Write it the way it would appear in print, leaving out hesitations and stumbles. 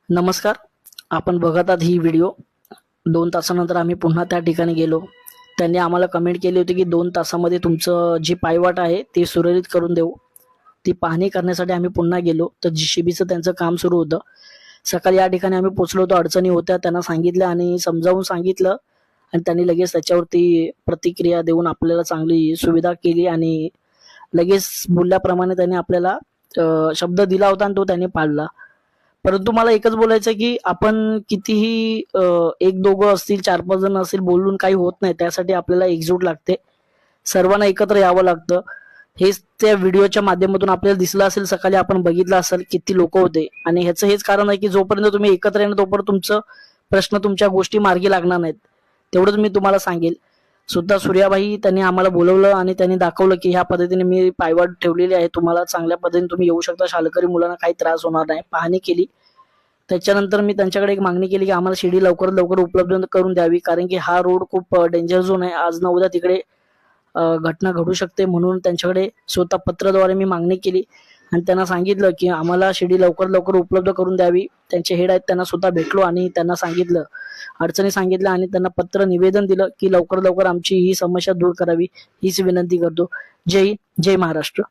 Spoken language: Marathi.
नमस्कार. आपण बघत आहात ही व्हिडिओ. 2 तासानंतर आम्ही पुन्हा त्या ठिकाणी गेलो. त्यांनी आम्हाला कमेंट केली होती की 2 तासामध्ये तुमचं जी पायवाट आहे ती सुरळीत करून देऊ. ती पाहणी करण्यासाठी आम्ही पुन्हा गेलो. तर JCBचं त्यांचं काम सुरू होतं. सकाळी या ठिकाणी आम्ही पोहोचलो होतो. अडचणी होत्या त्यांना सांगितलं आणि समजावून सांगितलं आणि त्यांनी लगेच त्याच्यावरती प्रतिक्रिया देऊन आपल्याला चांगली सुविधा केली आणि लगेच बोलल्याप्रमाणे त्यांनी आपल्याला शब्द दिला होता आणि तो त्यांनी पाळला. परंतु मला एकच बोलायचं आहे की आपण कितीही एक दोघं असतील 4-5 जण असतील बोलून काही होत नाही. त्यासाठी आपल्याला एकजूट लागते. सर्वांना एकत्र यावं लागतं. हेच त्या व्हिडिओच्या माध्यमातून आपल्याला दिसलं असेल. सकाळी आपण बघितलं असेल किती लोक होते आणि ह्याचं हेच कारण आहे की जोपर्यंत तुम्ही एकत्र येणार तोपर्यंत तुमचं प्रश्न तुमच्या गोष्टी मार्गी लागणार नाहीत. तेवढंच मी तुम्हाला सांगेल. सुद्धा सूर्याबाई त्यांनी आम्हाला बोलवलं आणि त्यांनी दाखवलं की ह्या पद्धतीने मी पायवाट ठेवलेली आहे. तुम्हाला चांगल्या पद्धतीने तुम्ही येऊ शकता. शाळकरी मुलांना काही त्रास होणार नाही. पाहणी केली. त्याच्यानंतर मी त्यांच्याकडे एक मागणी केली की आम्हाला शिडी लवकरात लवकर उपलब्ध करून द्यावी, कारण की हा रोड खूप डेंजर झोन आहे. आज ना उद्या तिकडे घटना घडू शकते. म्हणून त्यांच्याकडे स्वतः पत्राद्वारे मी मागणी केली आणि त्यांना सांगितलं की आम्हाला शिडी लवकर लवकर उपलब्ध करून द्यावी. त्यांचे हेड आहेत त्यांना स्वतः भेटलो आणि त्यांना सांगितलं, अडचणी सांगितल्या आणि त्यांना पत्र निवेदन दिलं की लवकर लवकर आमची ही समस्या दूर करावी हीच विनंती करतो. जय हिंद, जय महाराष्ट्र.